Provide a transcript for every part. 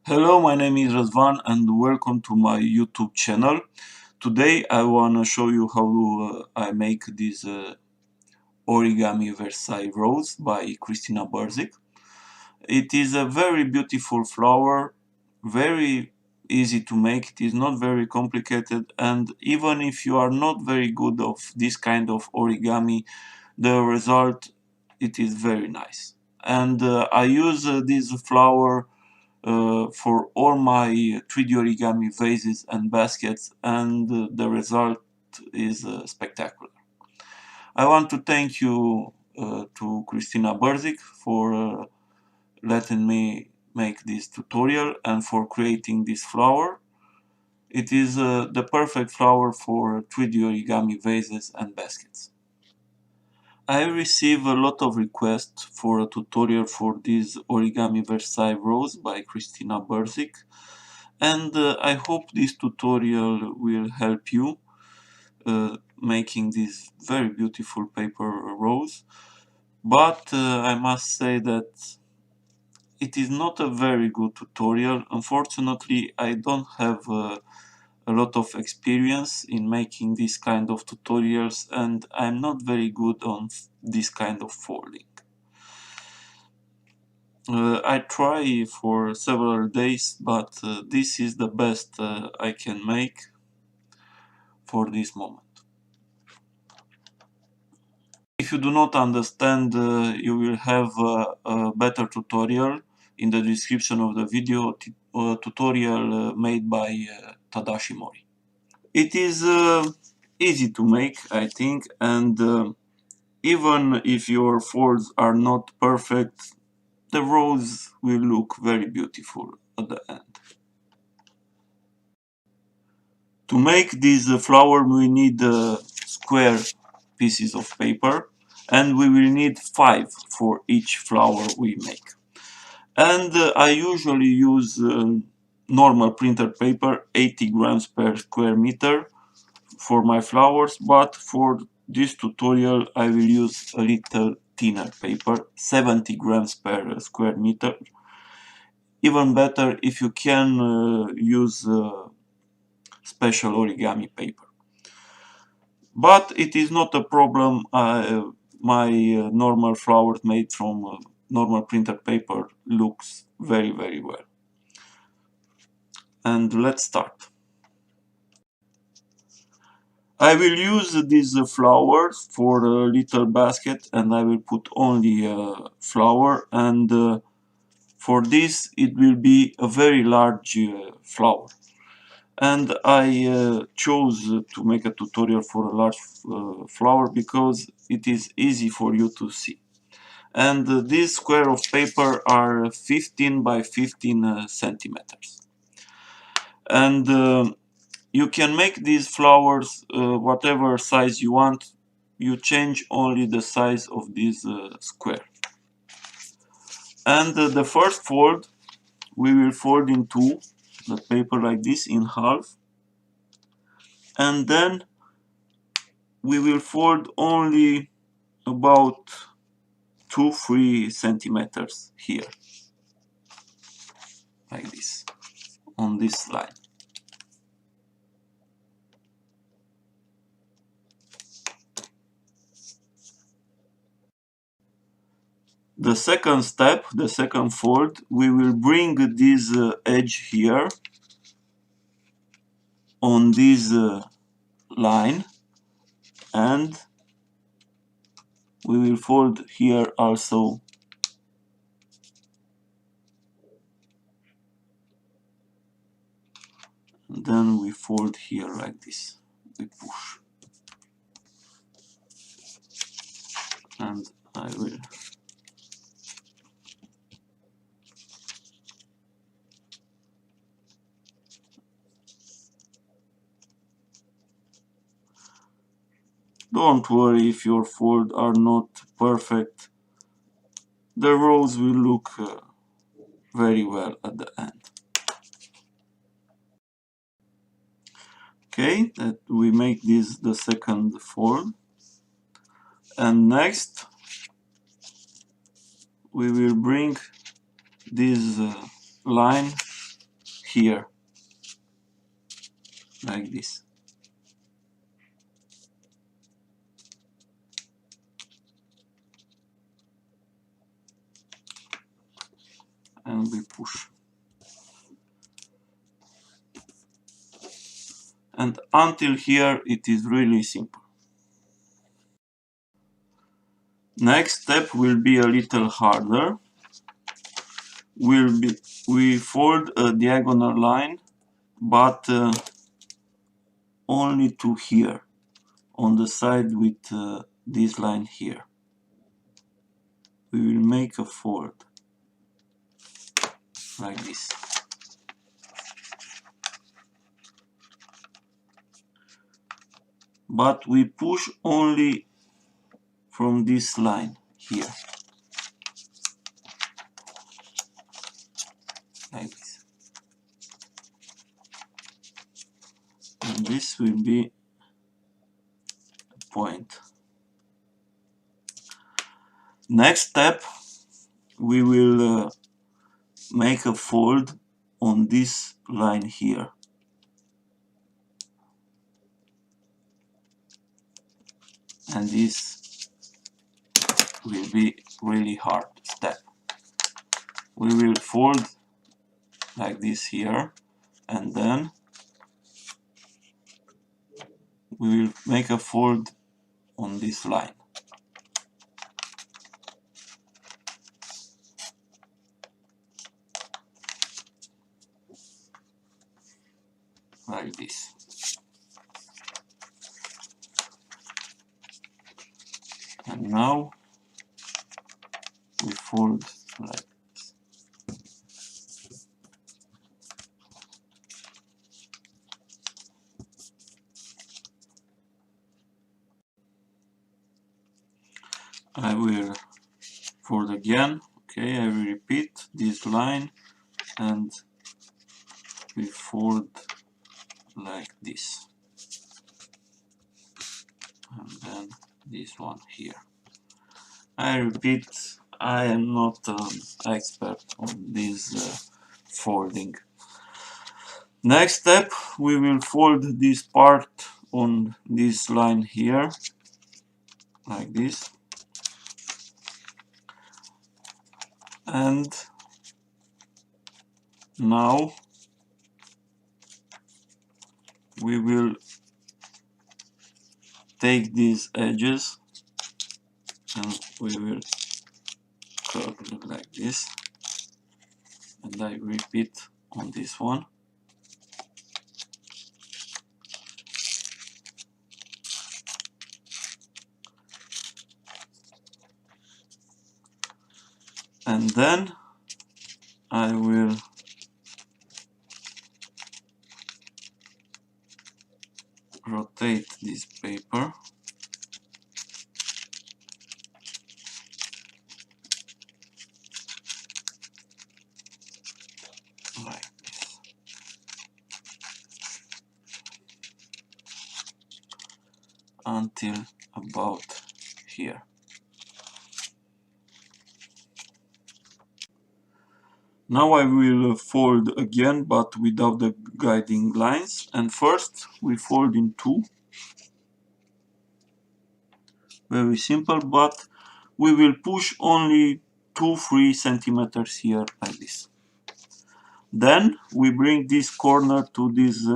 Hello, my name is Razvan and welcome to my YouTube channel. Today I want to show you how I make this origami Versailles rose by Christina Barzik. It is a very beautiful flower, very easy to make. It is not very complicated, and even if you are not very good of this kind of origami, the result it is very nice. And I use this flower for all my 3D origami vases and baskets, and the result is spectacular. I want to thank you to Christina Barzik for letting me make this tutorial and for creating this flower. It is the perfect flower for 3D origami vases and baskets. I receive a lot of requests for a tutorial for this origami Versailles rose by Christina Barzik, and I hope this tutorial will help you making this very beautiful paper rose. But I must say that it is not a very good tutorial. Unfortunately, I don't have a lot of experience in making this kind of tutorials, and I'm not very good on this kind of folding. I try for several days, but this is the best I can make for this moment. If you do not understand, you will have a better tutorial in the description of the video, tutorial made by Tadashi Mori. It is easy to make, I think, and even if your folds are not perfect, the rose will look very beautiful at the end. To make this flower we need square pieces of paper, and we will need 5 for each flower we make. And I usually use normal printer paper, 80 grams per square meter for my flowers, but for this tutorial I will use a little thinner paper, 70 grams per square meter. Even better if you can use special origami paper. But it is not a problem. My normal flowers made from normal printer paper looks very well. And let's start. I will use these flowers for a little basket, and I will put only flower, and for this it will be a very large flower. And I chose to make a tutorial for a large flower because it is easy for you to see. And these square of paper are 15 by 15 centimeters. And you can make these flowers whatever size you want. You change only the size of this square. And the first fold, we will fold in two, the paper like this in half. And then we will fold only about 2-3 centimeters here, like this, on this line. The second step, the second fold, we will bring this edge here on this line, and we will fold here also. And then we fold here like this, we push, and I will don't worry if your folds are not perfect, the rose will look very well at the end. Okay, that we make this the second fold, and next we will bring this line here, like this. And we push. And until here it is really simple. Next step will be a little harder. We fold a diagonal line, but only to here, on the side with this line here. We will make a fold like this. But we push only from this line here, like this. And this will be a point. Next step, we will make a fold on this line here. And this will be really hard step. We will fold like this here, and then we will make a fold on this line. Like this. And now we fold like this. I will fold again. Okay, I will repeat this line and we fold like this. And then this one here. I repeat, I am not an expert on this folding. Next step, we will fold this part on this line here, like this. And now we will take these edges and we will curve it like this, and I repeat on this one. And then I will rotate this paper like this. Until about here. Now I will fold again, but without the guiding lines. And first we fold in two. Very simple, but we will push only 2-3 centimeters here like this. Then we bring this corner to this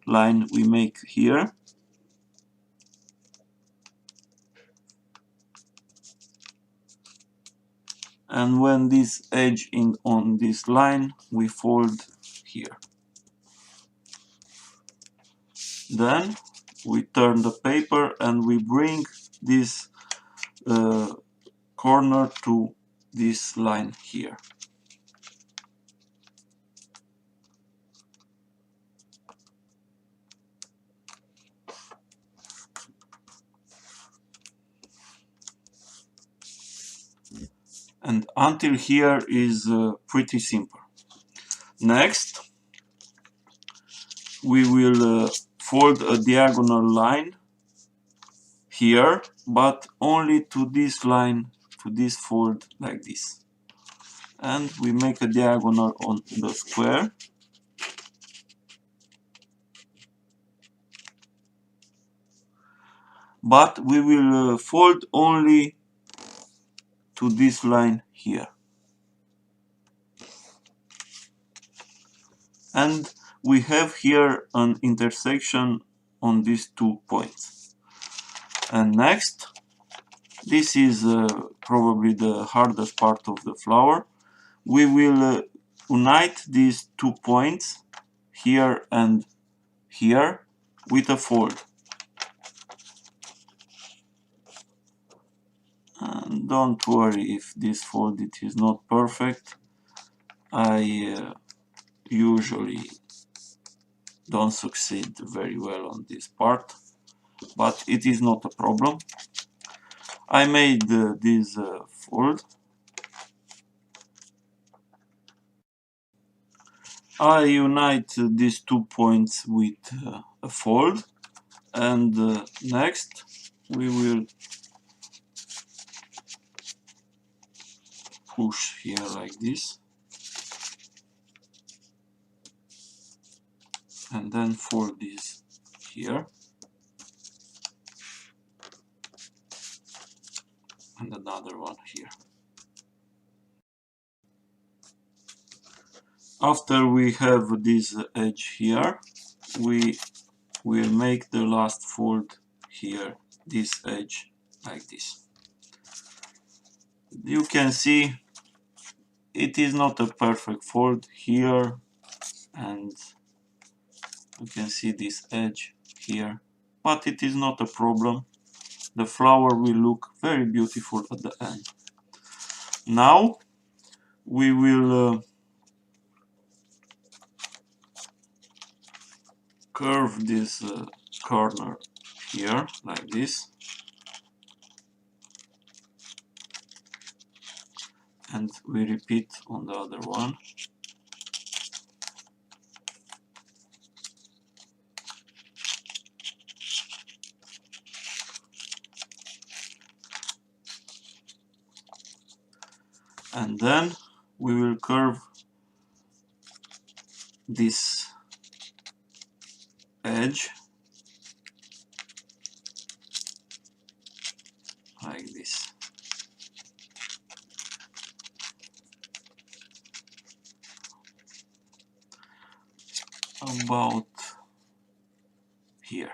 line we make here. And when this edge is on this line, we fold here. Then we turn the paper and we bring this corner to this line here. And until here is pretty simple. Next, we will fold a diagonal line here, but only to this line, to this fold like this. And we make a diagonal on the square but we will fold only to this line here. And we have here an intersection on these 2 points. And next, this is probably the hardest part of the flower. We will unite these 2 points here and here with a fold. And don't worry if this fold it is not perfect. I usually don't succeed very well on this part, but it is not a problem. I made this fold. I unite these 2 points with a fold, and next we will push here like this, and then fold this here, and another one here. After we have this edge here, we will make the last fold here, this edge like this. You can see it is not a perfect fold here, and you can see this edge here, but it is not a problem. The flower will look very beautiful at the end. Now we will curve this corner here like this, and we repeat on the other one. And then we will curve this edge like this. About here.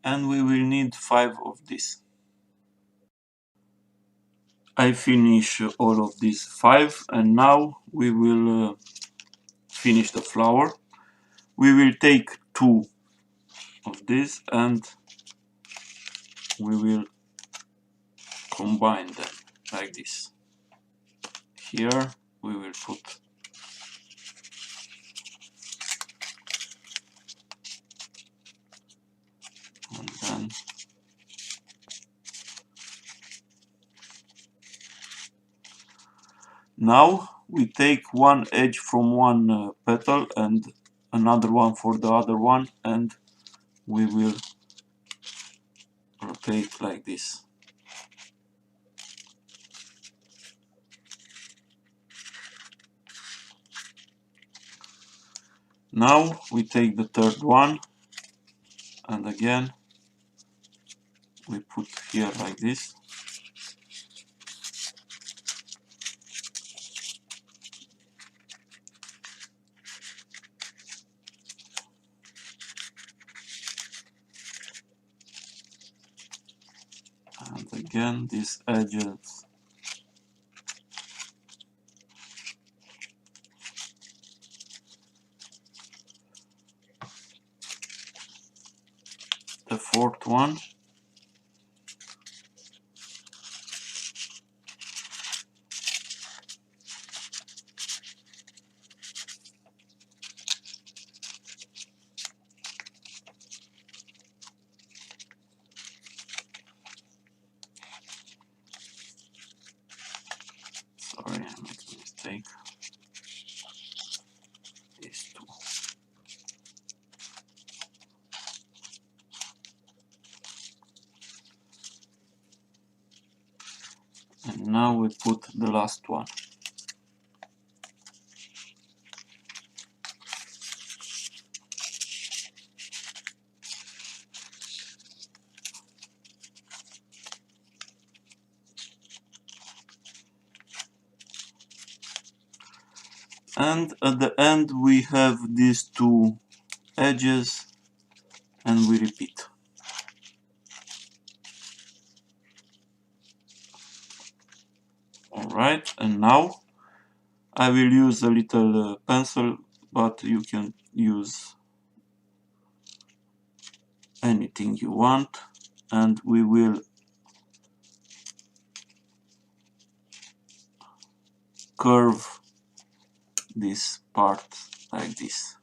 And we will need 5 of this. I finish all of these 5, and now we will finish the flower. We will take 2 of this and we will combine them like this. Here we will put and then now we take one edge from one petal and another one for the other one, and we will rotate like this. Now we take the third one and again we put here like this. And again these edges the fourth one. Sorry, I made a mistake. These two. And now we put the last one. And at the end we have these two edges and we repeat. Alright, and now I will use a little pencil, but you can use anything you want, and we will curve this part like this.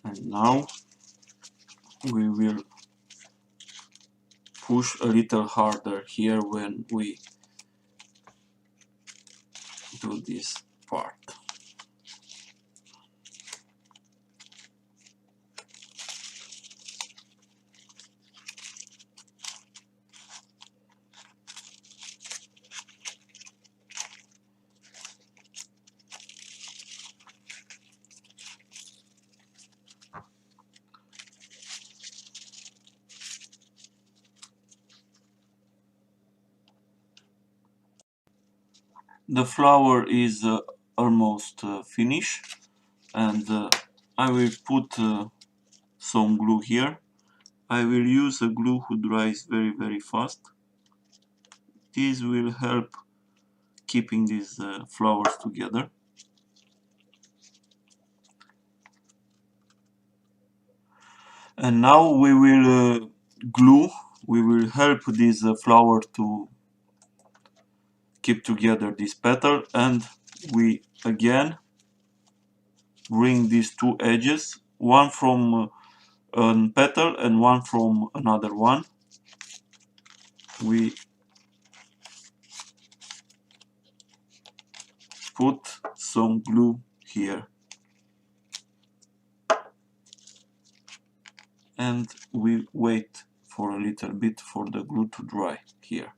And now we will push a little harder here when we do this part. The flower is almost finished, and I will put some glue here. I will use a glue who dries very fast. This will help keeping these flowers together. And now we will glue, we will help this flower to keep together this petal, and we again bring these two edges, one from a petal and one from another one. We put some glue here and we wait for a little bit for the glue to dry here,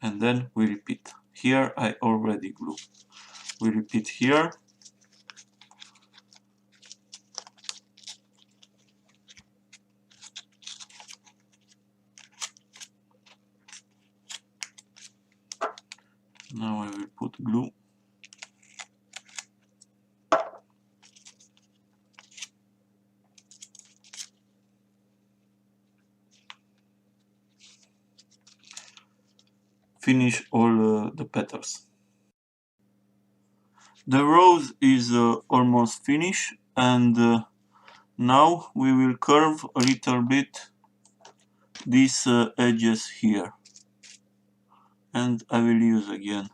and then we repeat. Here I already glue. We repeat here. Now I will put glue. Finish all the petals. The rose is almost finished, and now we will curve a little bit these edges here, and I will use again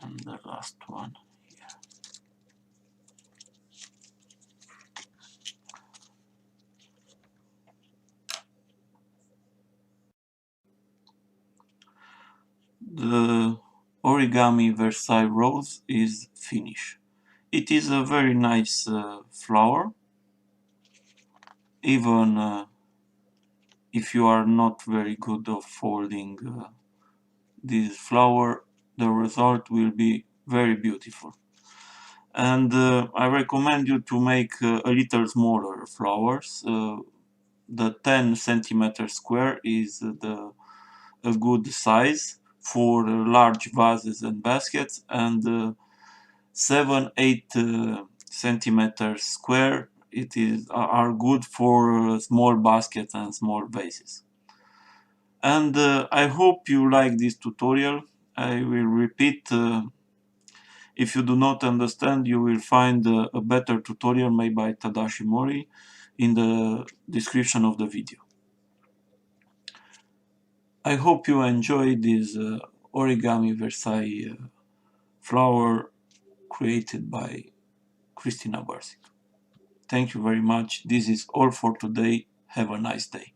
and the last one here. The origami Versailles rose is finished. It is a very nice flower, even if you are not very good of folding this flower, the result will be very beautiful. And I recommend you to make a little smaller flowers. The 10 centimeter square is a good size for large vases and baskets, and 7-8 centimeters square are good for small baskets and small vases. And I hope you like this tutorial. I will repeat, if you do not understand, you will find a better tutorial made by Tadashi Mori in the description of the video. I hope you enjoy this origami Versailles flower created by Christina Barsic. Thank you very much. This is all for today. Have a nice day.